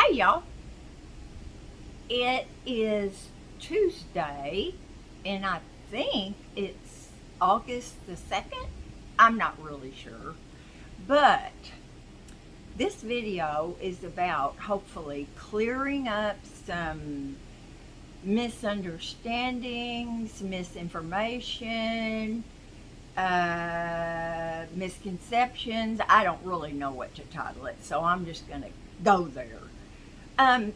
Hey y'all, it is Tuesday and I think it's August the 2nd. I'm not really sure, but this video is about hopefully clearing up some misunderstandings, misinformation, misconceptions. I don't really know what to title it, so I'm just going to go there. Um,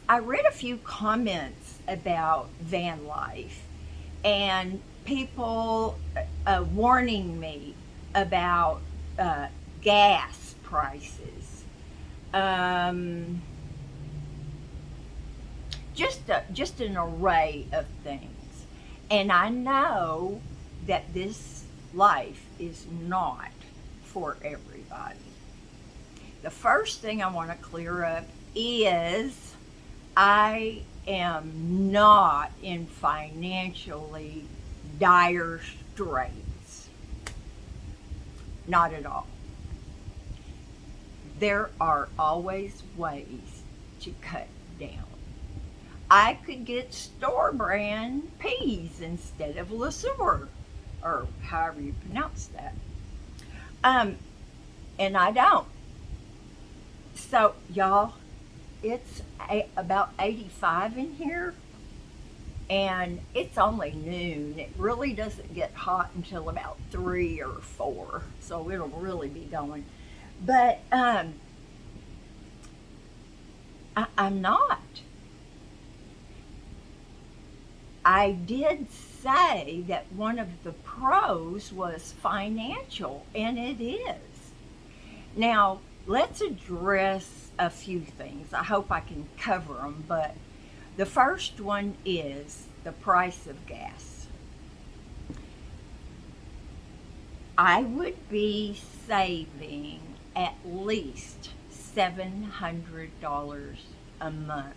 I read a few comments about van life and people warning me about gas prices. Um, just an array of things. And I know that this life is not for everybody. The first thing I want to clear up is I am not in financially dire straits. Not at all. There are always ways to cut down. I could get store brand peas instead of Le Sueur, or however you pronounce that. And I don't. So, y'all, it's about 85 in here, and it's only noon. It really doesn't get hot until about 3 or 4, so it'll really be going. But I'm not. I did say that one of the pros was financial, and it is. Now, let's address a few things. I hope I can cover them, but the first one is the price of gas. I would be saving at least $700 a month.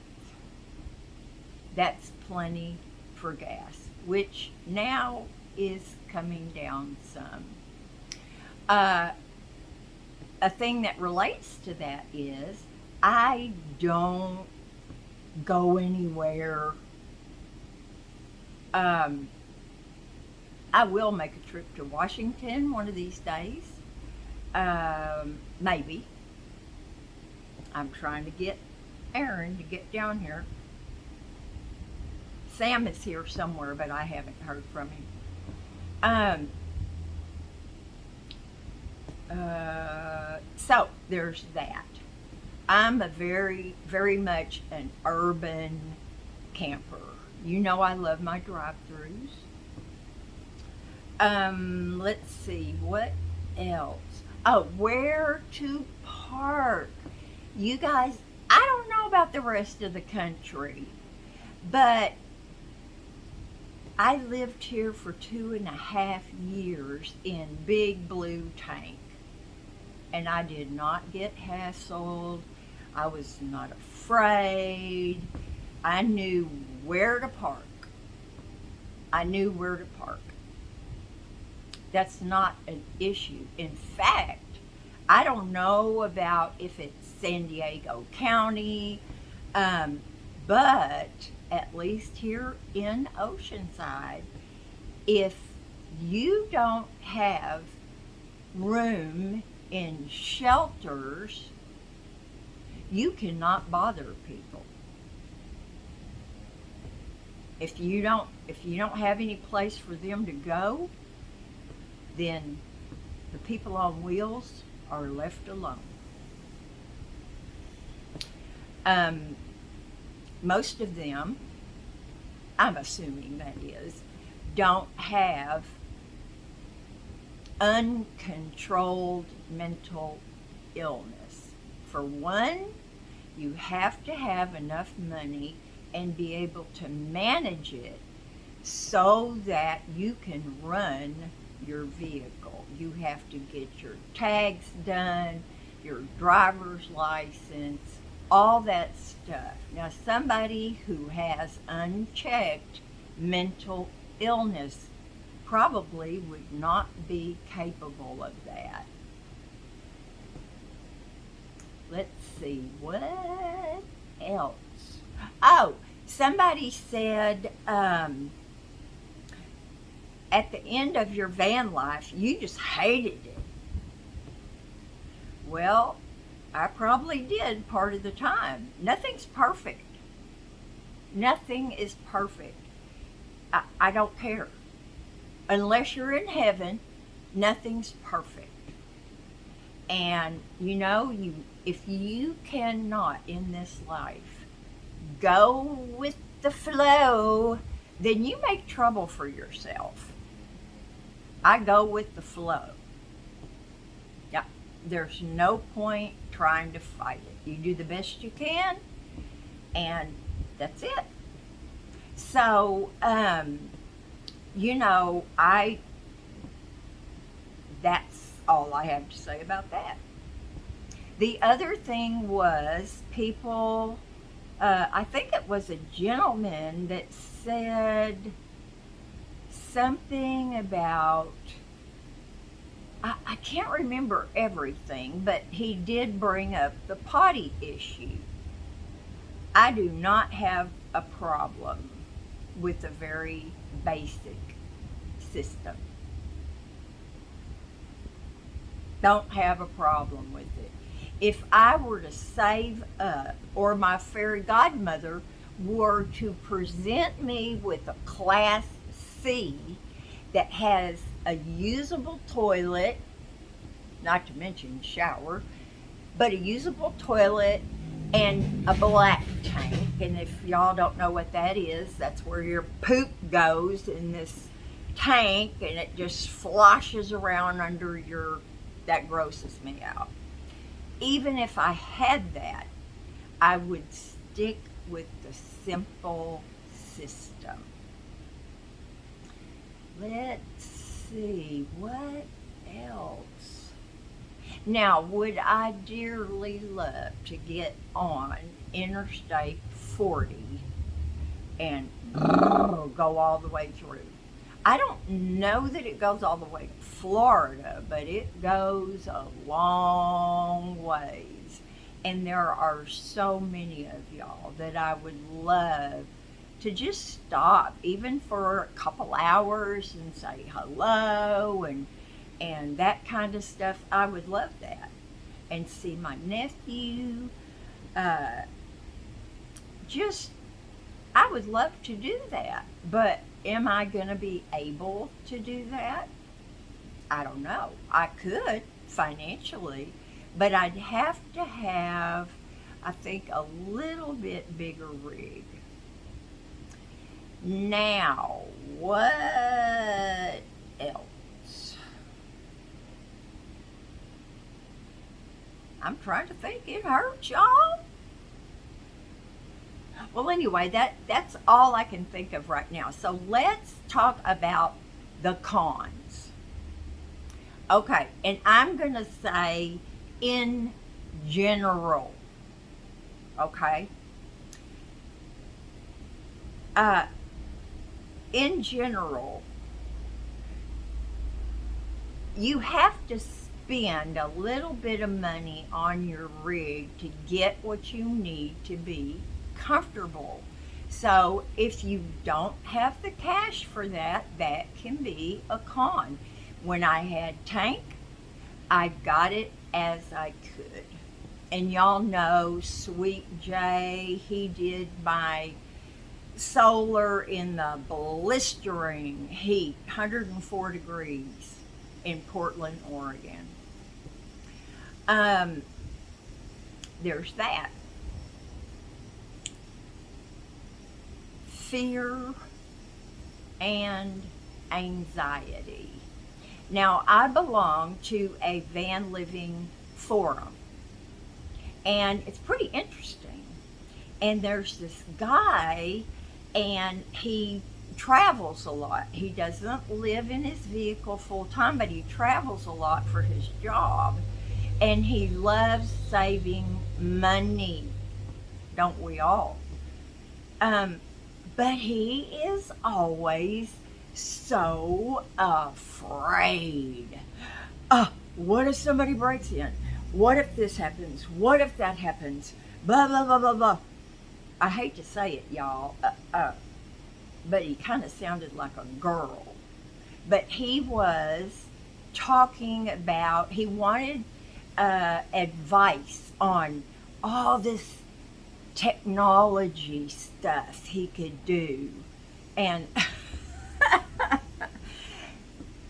That's plenty for gas, which now is coming down some. A thing that relates to that is I don't go anywhere. I will make a trip to Washington one of these days. Maybe. I'm trying to get Aaron to get down here. Sam is here somewhere, but I haven't heard from him. So there's that. I'm a very, very much an urban camper. You know I love my drive-thrus. Let's see, what else? Oh, where to park. You guys, I don't know about the rest of the country, but I lived here for 2.5 years in Big Blue Tank, and I did not get hassled. I was not afraid. I knew where to park. That's not an issue. In fact, I don't know about if it's San Diego County, but at least here in Oceanside, if you don't have room in shelters, you cannot bother people. If you don't have any place for them to go, then the people on wheels are left alone. Most of them, I'm assuming that is, don't have uncontrolled mental illness. For one, you have to have enough money and be able to manage it so that you can run your vehicle. You have to get your tags done, your driver's license, all that stuff. Now, somebody who has unchecked mental illness probably would not be capable of that. Let's see, what else? Oh, somebody said at the end of your van life, you just hated it. Well, I probably did part of the time. Nothing's perfect. Nothing is perfect. I don't care. Unless you're in heaven, nothing's perfect. And if you cannot in this life go with the flow, then you make trouble for yourself. I go with the flow. Yeah, there's no point trying to fight it. You do the best you can, and that's it. So, that's all I have to say about that. The other thing was people, I think it was a gentleman that said something about, I can't remember everything, but he did bring up the potty issue. I do not have a problem with a very basic system. Don't have a problem with it. If I were to save up, or my fairy godmother were to present me with a Class C that has a usable toilet, not to mention shower, but a usable toilet and a black tank. And if y'all don't know what that is, that's where your poop goes in this tank and it just sloshes around under that grosses me out. Even if I had that, I would stick with the simple system. Let's see, what else? Now, would I dearly love to get on Interstate 40 and go all the way through? I don't know that it goes all the way to Florida, but it goes a long ways. And there are so many of y'all that I would love to just stop, even for a couple hours, and say hello and that kind of stuff. I would love that. And see my nephew. I would love to do that. But am I going to be able to do that? I don't know. I could financially, but I'd have to have, I think, a little bit bigger rig. Now, what else? I'm trying to think. It hurts, y'all. Well, anyway, that's all I can think of right now. So let's talk about the cons. Okay, and I'm going to say in general, okay? In general, you have to spend a little bit of money on your rig to get what you need to be comfortable. So if you don't have the cash for that, that can be a con. When I had tank, I got it as I could. And y'all know Sweet J, he did my solar in the blistering heat, 104 degrees in Portland, Oregon. There's that. Fear and anxiety. Now, I belong to a van living forum, and it's pretty interesting. And there's this guy, and he travels a lot. He doesn't live in his vehicle full time, but he travels a lot for his job. And he loves saving money. Don't we all? But he is always so afraid. What if somebody breaks in? What if this happens? What if that happens? Blah, blah, blah, blah, blah. I hate to say it, y'all, but he kind of sounded like a girl. But he was talking about, he wanted advice on all this technology stuff he could do. And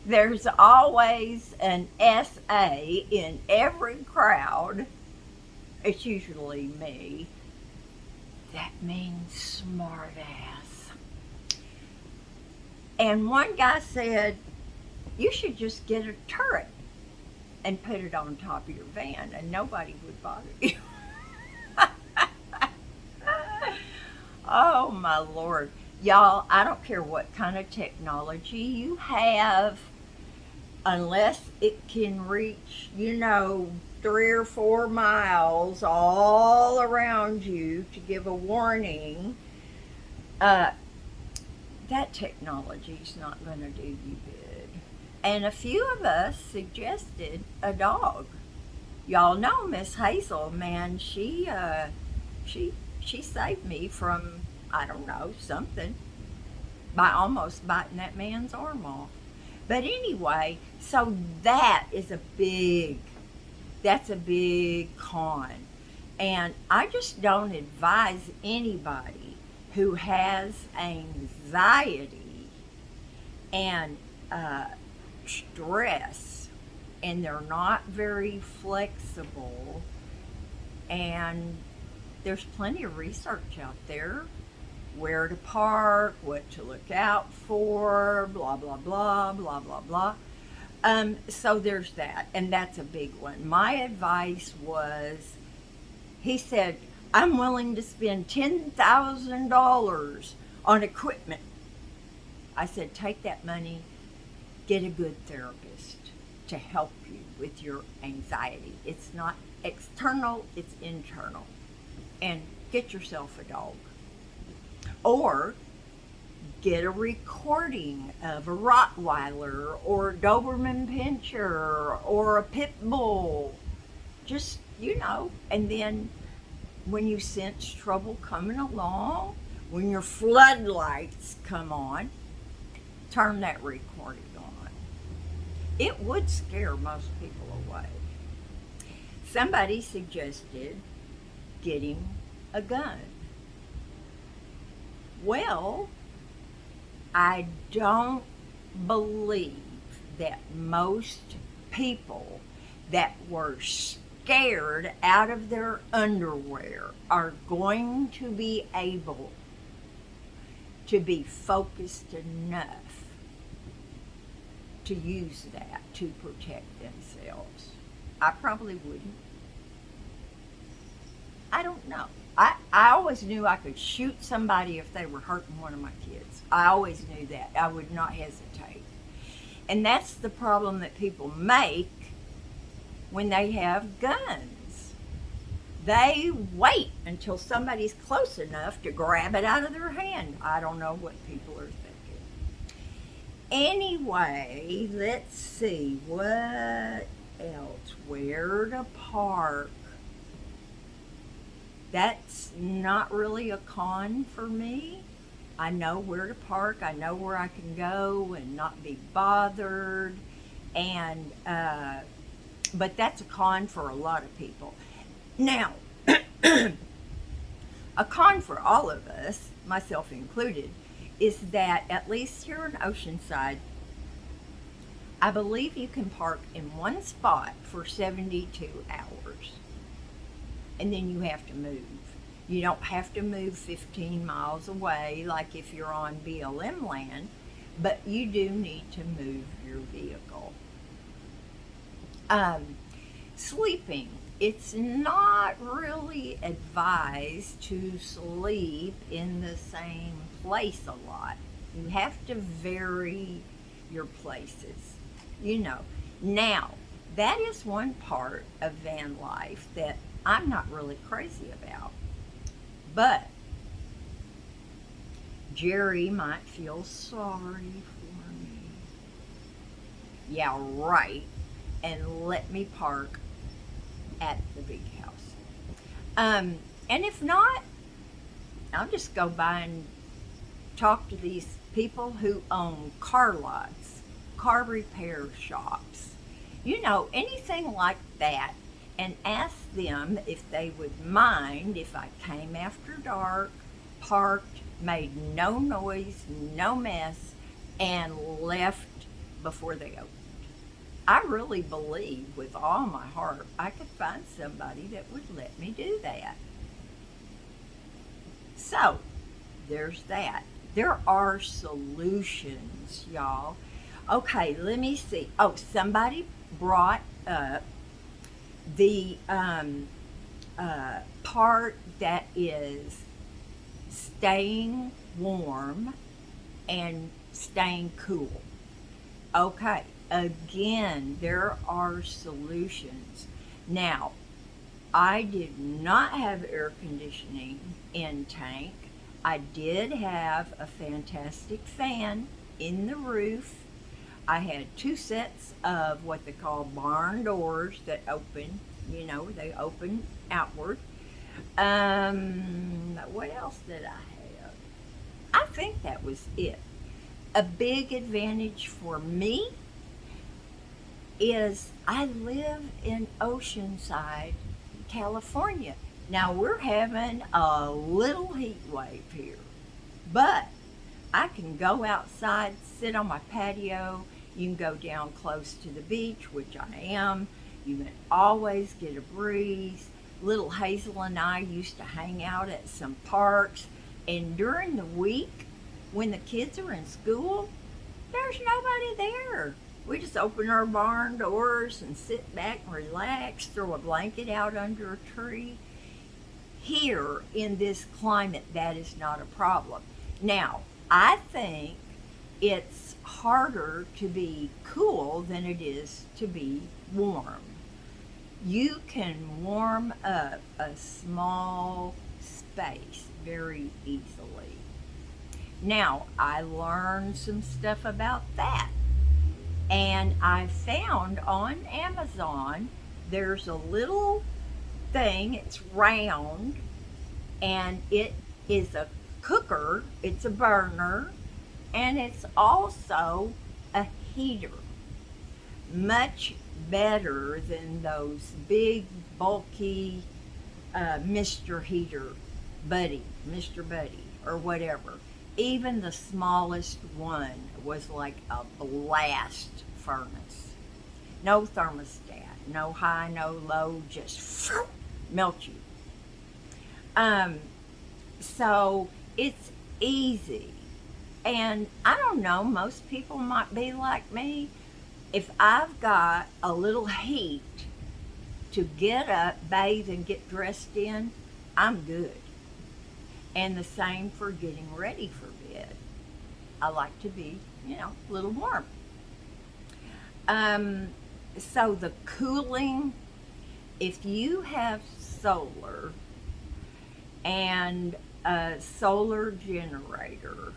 there's always an SA in every crowd. It's usually me. That means smart ass. And one guy said, you should just get a turret and put it on top of your van and nobody would bother you. Oh my Lord. Y'all, I don't care what kind of technology you have, unless it can reach, 3 or 4 miles all around you to give a warning, that technology's not going to do you good. And a few of us suggested a dog. Y'all know Miss Hazel, man, she saved me from, I don't know, something, by almost biting that man's arm off. But anyway, so that's a big con. And I just don't advise anybody who has anxiety and stress, and they're not very flexible, and there's plenty of research out there, where to park, what to look out for, blah, blah, blah, blah, blah, blah. So there's that, and that's a big one. My advice was, he said, I'm willing to spend $10,000 on equipment. I said, take that money, get a good therapist to help you with your anxiety. It's not external, it's internal. And get yourself a dog. Or get a recording of a Rottweiler or a Doberman Pinscher or a Pit Bull. Just, and then when you sense trouble coming along, when your floodlights come on, turn that recording on. It would scare most people away. Somebody suggested getting a gun. Well, I don't believe that most people that were scared out of their underwear are going to be able to be focused enough to use that to protect themselves. I probably wouldn't. I don't know. I always knew I could shoot somebody if they were hurting one of my kids. I always knew that. I would not hesitate. And that's the problem that people make when they have guns. They wait until somebody's close enough to grab it out of their hand. I don't know what people are thinking. Anyway, let's see. What else? Where to park? That's not really a con for me. I know where to park. I know where I can go and not be bothered. And but that's a con for a lot of people. Now, a con for all of us, myself included, is that at least here in Oceanside, I believe you can park in one spot for 72 hours. And then you have to move. You don't have to move 15 miles away like if you're on BLM land, but you do need to move your vehicle. Sleeping. It's not really advised to sleep in the same place a lot. You have to vary your places, Now, that is one part of van life that I'm not really crazy about. But Jerry might feel sorry for me. Yeah, right. And let me park at the big house. And if not, I'll just go by and talk to these people who own car lots, car repair shops, anything like that, and ask them if they would mind if I came after dark, parked, made no noise, no mess, and left before they opened. I really believe with all my heart I could find somebody that would let me do that. So, there's that. There are solutions, y'all. Okay, let me see. Oh, somebody brought up the part that is staying warm and staying cool. Okay, again, there are solutions. Now, I did not have air conditioning in tank. I did have a fantastic fan in the roof. I had 2 sets of what they call barn doors that open, they open outward. What else did I have? I think that was it. A big advantage for me is I live in Oceanside, California. Now we're having a little heat wave here, but I can go outside, sit on my patio. You can go down close to the beach, which I am. You can always get a breeze. Little Hazel and I used to hang out at some parks, and during the week when the kids are in school, there's nobody there. We just open our barn doors and sit back and relax, throw a blanket out under a tree. Here in this climate, that is not a problem. Now, I think it's harder to be cool than it is to be warm. You can warm up a small space very easily. Now, I learned some stuff about that. And I found on Amazon, there's a little thing, it's round, and it is a cooker, it's a burner, and it's also a heater. Much better than those big, bulky Mr. Heater, Mr. Buddy, or whatever. Even the smallest one was like a blast furnace. No thermostat, no high, no low, just melt you. So it's easy. And I don't know, most people might be like me. If I've got a little heat to get up, bathe, and get dressed in, I'm good. And the same for getting ready for bed. I like to be, a little warm. So the cooling, if you have solar and a solar generator,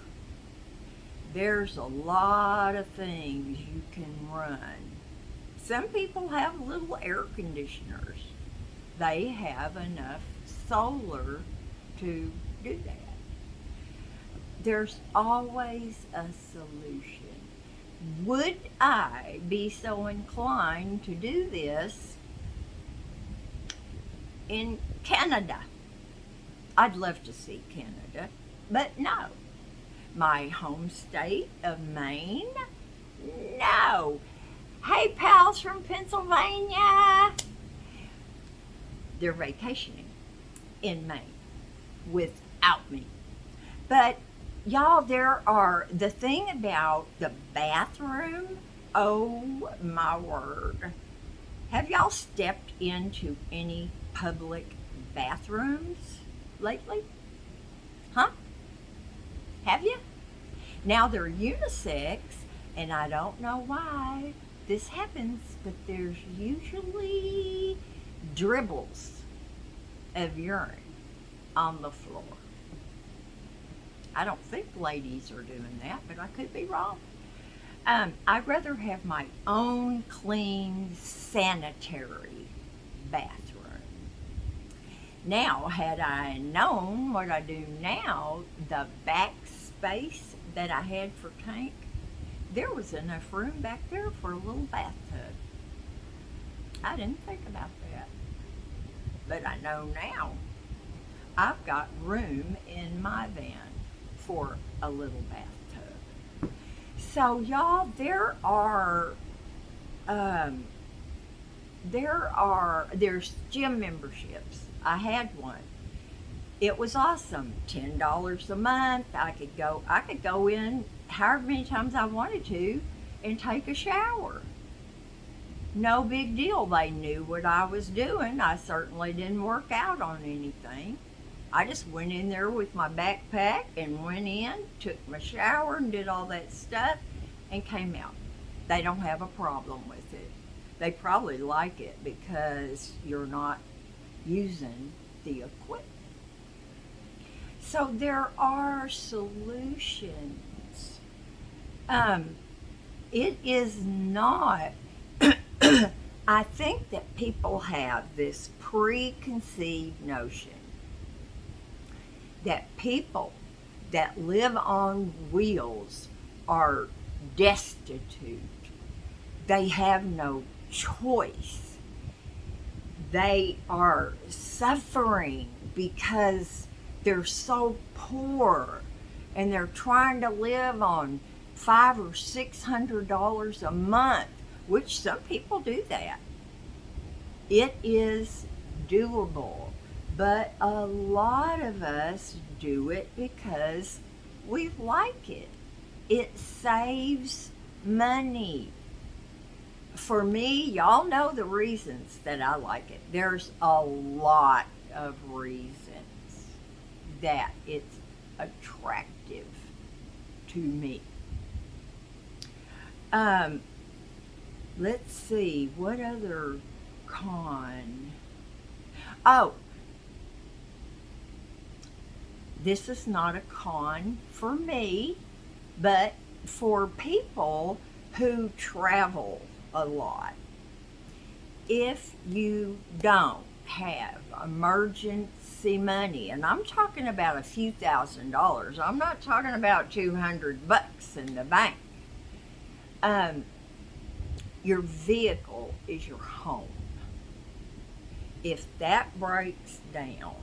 there's a lot of things you can run. Some people have little air conditioners. They have enough solar to do that. There's always a solution. Would I be so inclined to do this in Canada? I'd love to see Canada, but no. My home state of Maine? No. Hey, pals from Pennsylvania. They're vacationing in Maine without me. But y'all, the thing about the bathroom, oh my word. Have y'all stepped into any public bathrooms lately? Huh? Have you? Now they're unisex, and I don't know why this happens, but there's usually dribbles of urine on the floor. I don't think ladies are doing that, but I could be wrong. I'd rather have my own clean, sanitary bathroom. Now, had I known what I do now, the back space that I had for tank, there was enough room back there for a little bathtub. I didn't think about that, but I know now. I've got room in my van for a little bathtub. So y'all, there's gym memberships. I had one. It was awesome. $10 a month. I could go in however many times I wanted to and take a shower. No big deal. They knew what I was doing. I certainly didn't work out on anything. I just went in there with my backpack and went in, took my shower and did all that stuff and came out. They don't have a problem with it. They probably like it because you're not using the equipment. So there are solutions. It is not, I think that people have this preconceived notion that people that live on wheels are destitute. They have no choice. They are suffering because they're so poor and they're trying to live on $500 or $600 a month, which some people do that. It is doable, but a lot of us do it because we like it. It saves money. For me, y'all know the reasons that I like it. There's a lot of reasons that it's attractive to me. Let's see, what other con? Oh, this is not a con for me, but for people who travel a lot. If you don't have emergency money, and I'm talking about a few $1,000s, I'm not talking about $200 in the bank. Your vehicle is your home. If that breaks down,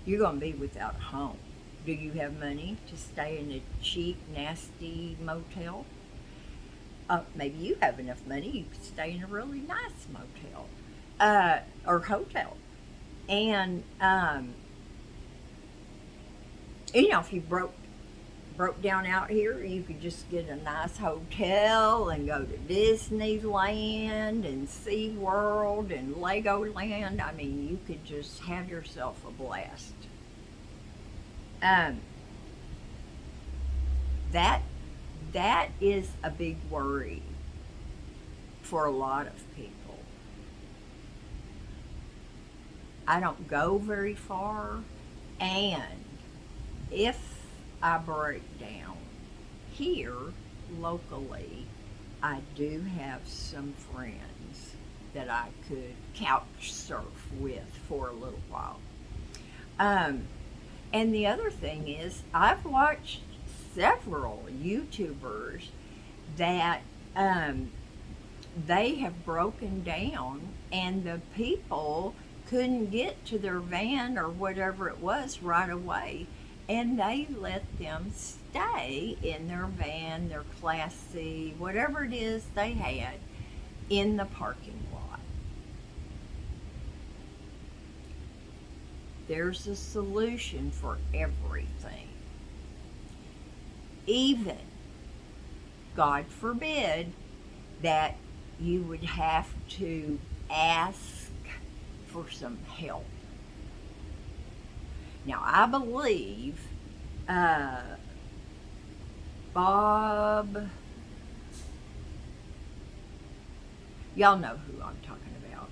you're going to be without a home. Do you have money to stay in a cheap, nasty motel? Maybe you have enough money, you could stay in a really nice motel or hotel. And, if you broke down out here, you could just get a nice hotel and go to Disneyland and SeaWorld and Legoland. I mean, you could just have yourself a blast. That is a big worry for a lot of people. I don't go very far, and if I break down here locally, I do have some friends that I could couch surf with for a little while. And the other thing is, I've watched several YouTubers that they have broken down and the people couldn't get to their van or whatever it was right away, and they let them stay in their van, their Class C, whatever it is they had, in the parking lot. There's a solution for everything. Even, God forbid, that you would have to ask for some help. Now, I believe Bob, y'all know who I'm talking about.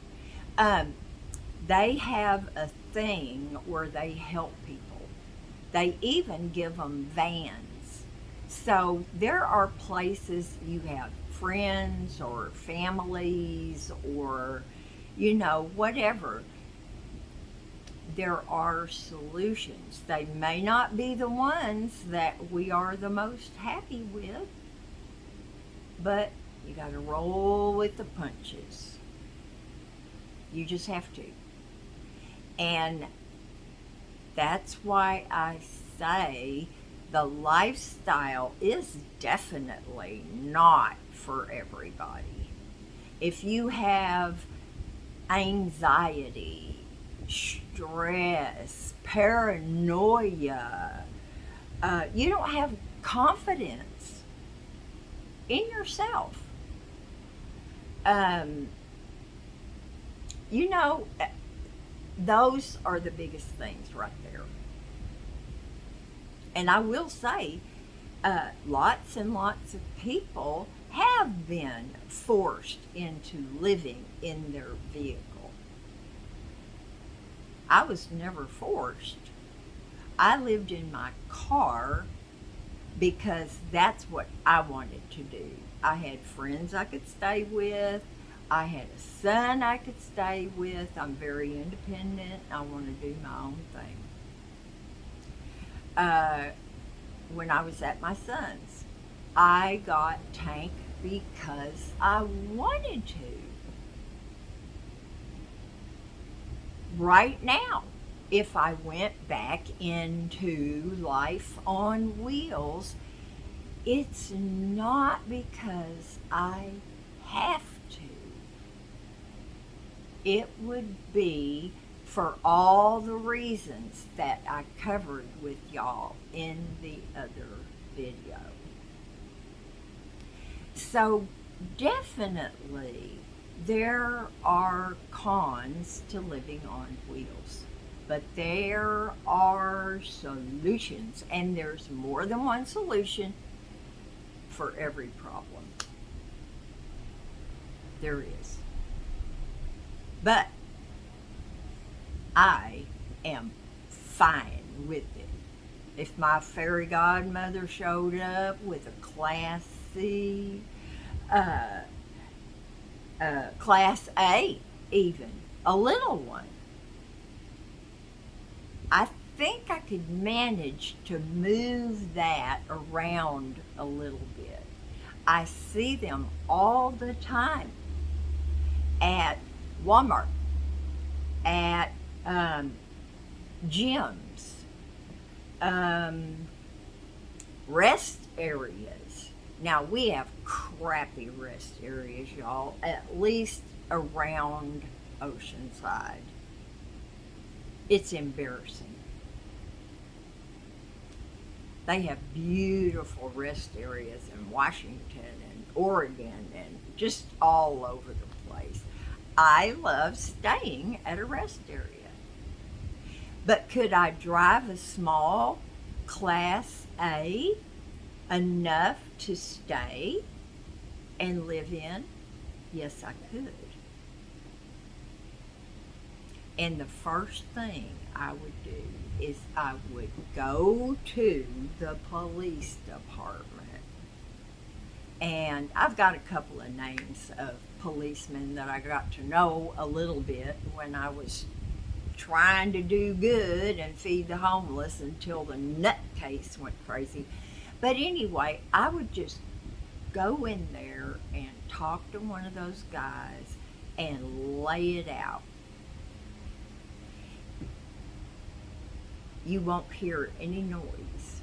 They have a thing where they help people. They even give them vans. So there are places you have friends or families or, whatever. there are solutions. They may not be the ones that we are the most happy with, but you got to roll with the punches. You just have to. And that's why I say the lifestyle is definitely not for everybody. If you have anxiety, stress, paranoia, you don't have confidence in yourself. You know, those are the biggest things right there. And I will say, lots and lots of people have been forced into living in their vehicle. I was never forced. I lived in my car because that's what I wanted to do. I had friends I could stay with. I had a son I could stay with. I'm very independent. I want to do my own thing. When I was at my son's, I got Tank because I wanted to. Right now, if I went back into life on wheels, it's not because I have to. It would be for all the reasons that I covered with y'all in the other video. So definitely there are cons to living on wheels, but there are solutions, and there's more than one solution for every problem. There is. But I am fine with it. If my fairy godmother showed up with a classy, Class A even, a little one, I think I could manage to move that around a little bit. I see them all the time at Walmart, at gyms, rest areas. Now, we have crappy rest areas, y'all, at least around Oceanside. It's embarrassing. They have beautiful rest areas in Washington and Oregon and just all over the place. I love staying at a rest area. But could I drive a small Class A enough to stay and live in? Yes, I could. And the first thing I would do is I would go to the police department. And I've got a couple of names of policemen that I got to know a little bit when I was trying to do good and feed the homeless until the nutcase went crazy. But anyway, I would just go in there and talk to one of those guys and lay it out. You won't hear any noise.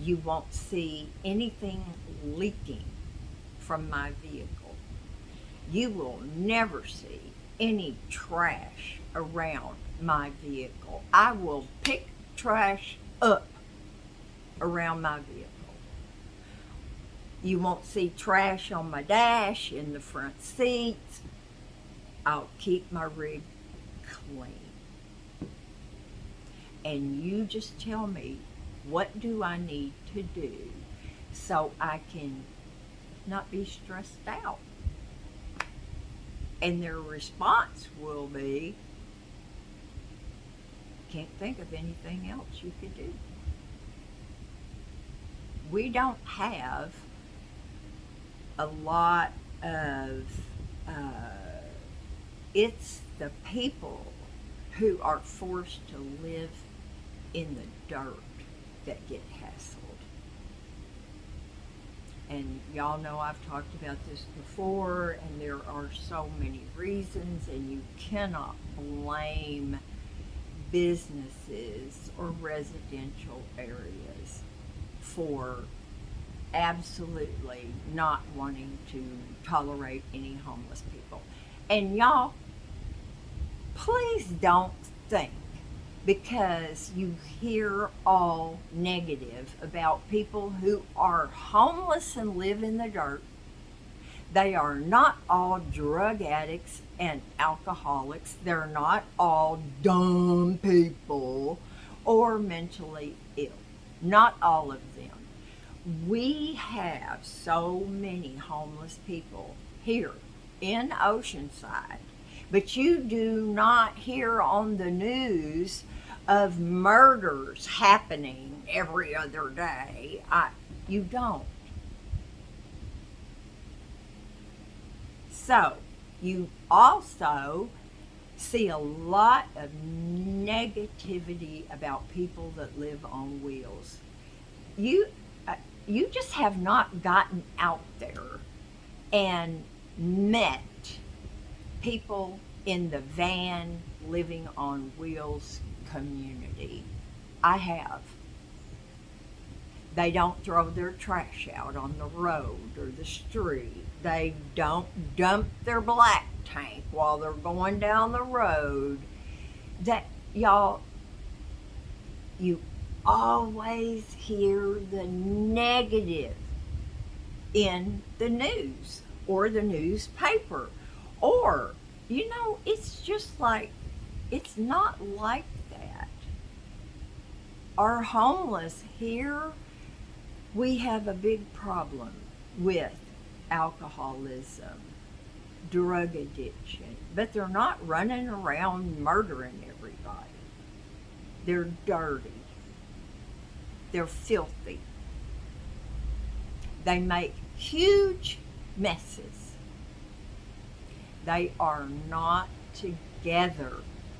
You won't see anything leaking from my vehicle. You will never see any trash around my vehicle. I will pick trash up around my vehicle. You won't see trash on my dash, in the front seats. I'll keep my rig clean. And you just tell me, what do I need to do so I can not be stressed out? And their response will be, can't think of anything else you could do. We don't have a lot of, it's the people who are forced to live in the dirt that get hassled. And y'all know I've talked about this before, and there are so many reasons, and you cannot blame businesses or residential areas for absolutely not wanting to tolerate any homeless people. And y'all, please don't think because you hear all negative about people who are homeless and live in the dirt, they are not all drug addicts and alcoholics. They're not all dumb people or mentally ill. Not all of them. We have so many homeless people here in Oceanside, but you do not hear on the news of murders happening every other day. You don't. So, you also see a lot of negativity about people that live on wheels. You just have not gotten out there and met people in the van living on wheels community. I have. They don't throw their trash out on the road or the street. They don't dump their black tank while they're going down the road. That, y'all, you always hear the negative in the news or the newspaper. Or, it's just like, it's not like that. Our homeless here, we have a big problem with alcoholism, drug addiction, but they're not running around murdering everybody. They're dirty. They're filthy. They make huge messes. They are not together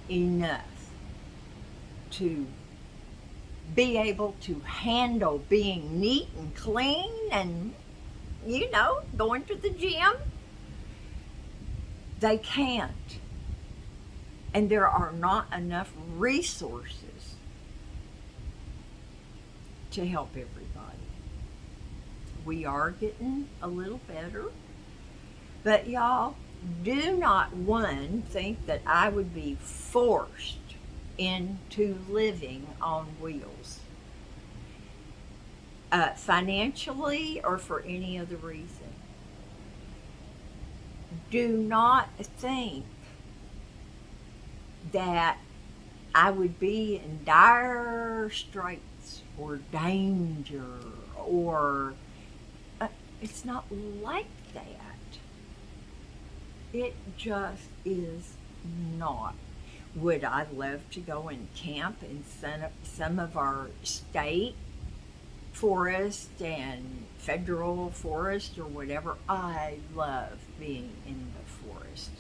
enough to be able to handle being neat and clean and, going to the gym. They can't. And there are not enough resources to help everybody. We are getting a little better. But y'all, do not, think that I would be forced into living on wheels. Financially or for any other reason. Do not think that I would be in dire straits or danger or it's not like that. It just is not. Would I love to go and camp in some of our state forest and federal forest or whatever? I love being in the forest.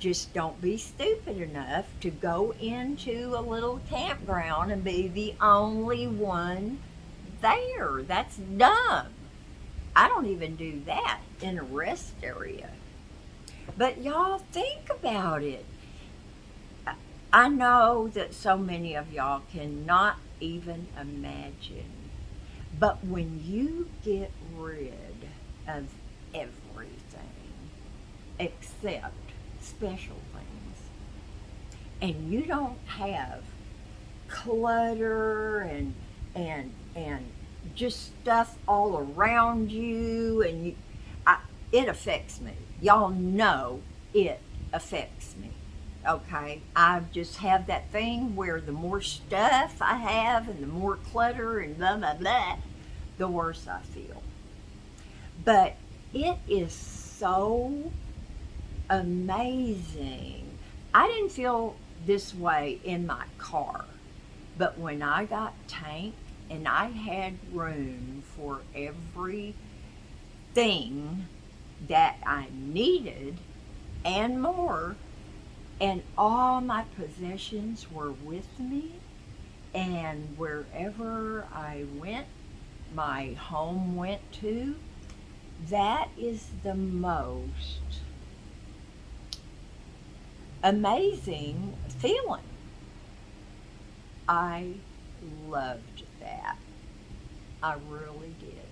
Just don't be stupid enough to go into a little campground and be the only one there. That's dumb. I don't even do that in a rest area. But y'all, think about it. I know that so many of y'all cannot even imagine, but when you get rid of everything except special things, and you don't have clutter and just stuff all around you, and it affects me. Y'all know it affects me. Okay, I just have that thing where the more stuff I have and the more clutter and blah, blah, blah, the worse I feel. But it is so amazing. I didn't feel this way in my car, but when I got tanked and I had room for everything that I needed and more, and all my possessions were with me, and wherever I went, my home went to. That is the most amazing feeling. I loved that. I really did.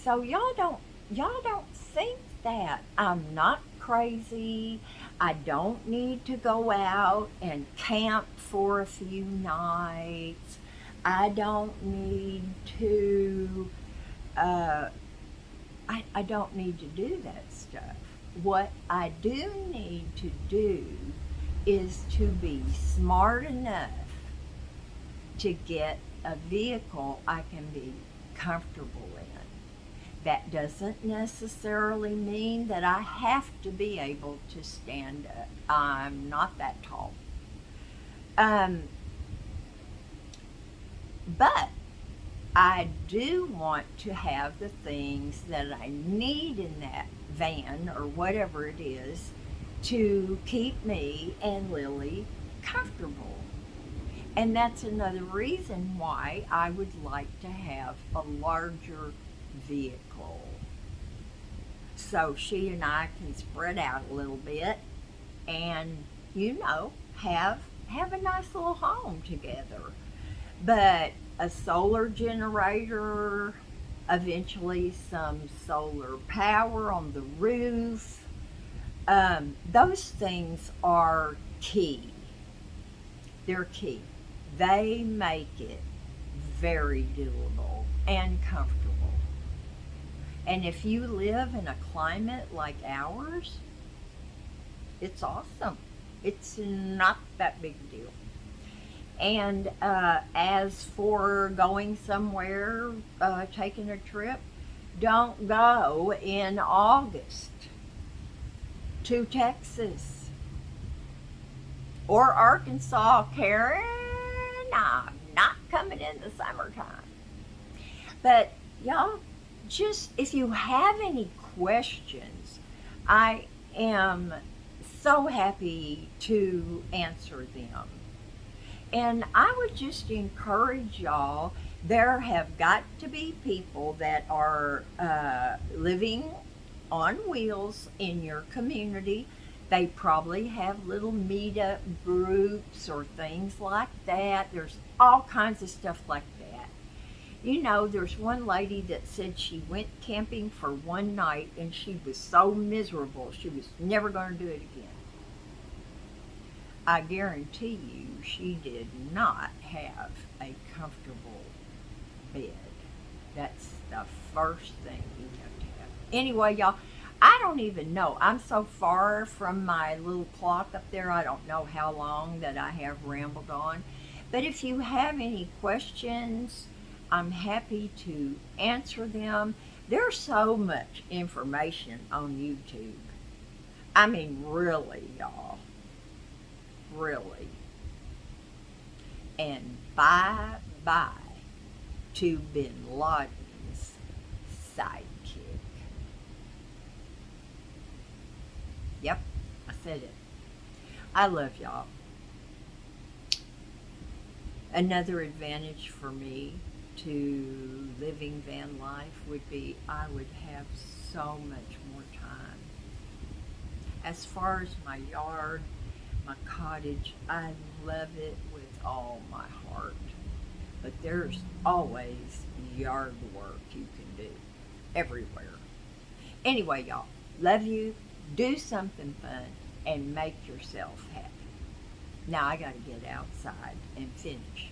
So y'all don't think that I'm not crazy. I don't need to go out and camp for a few nights. I don't need to uh, I don't need to do that stuff. What I do need to do is to be smart enough to get a vehicle I can be comfortable in. That doesn't necessarily mean that I have to be able to stand up. I'm not that tall. Um, but I do want to have the things that I need in that van or whatever it is to keep me and Lily comfortable. And that's another reason why I would like to have a larger vehicle. So she and I can spread out a little bit and, have a nice little home together. But a solar generator, eventually some solar power on the roof, those things are key. They're key. They make it very doable and comfortable. And if you live in a climate like ours, it's awesome. It's not that big a deal. And as for going somewhere, taking a trip, don't go in August to Texas or Arkansas, Karen. I'm not coming in the summertime. But y'all, just if you have any questions, I am so happy to answer them. And I would just encourage y'all, there have got to be people that are living on wheels in your community. They probably have little meetup groups or things like that. There's all kinds of stuff like that. There's one lady that said she went camping for one night and she was so miserable she was never going to do it again. I guarantee you she did not have a comfortable bed. That's the first thing you have to have. Anyway, y'all, I don't even know. I'm so far from my little clock up there, I don't know how long that I have rambled on. But if you have any questions, I'm happy to answer them. There's so much information on YouTube. I mean, really, y'all. Really. And bye-bye to Bin Laden's sidekick. Yep, I said it. I love y'all. Another advantage for me to living van life would be I would have so much more time. As far as my yard, my cottage, I love it with all my heart. But there's always yard work you can do everywhere. Anyway, y'all, love you. Do something fun and make yourself happy. Now I got to get outside and finish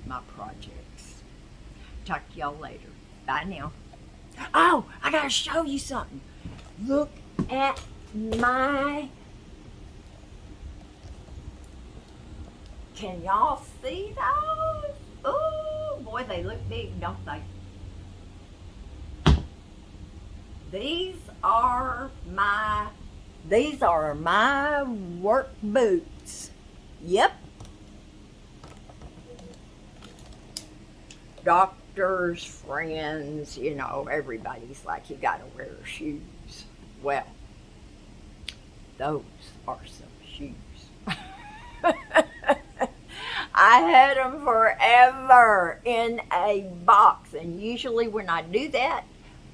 my projects. Talk to y'all later. Bye now. Oh, I got to show you something. Look at my... Can y'all see those? Oh, boy, they look big, don't they? These are my work boots. Yep. Doctors, friends, everybody's like, you gotta wear shoes. Well, those are some shoes. I had them forever in a box, and usually when I do that,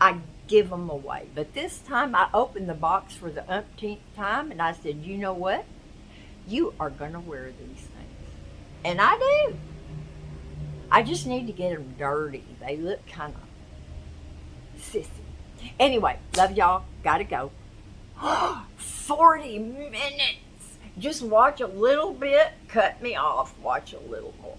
I give them away. But this time I opened the box for the umpteenth time, and I said, you know what? You are going to wear these things. And I do. I just need to get them dirty. They look kind of sissy. Anyway, love y'all. Gotta go. 40 minutes. Just watch a little bit, cut me off, watch a little more.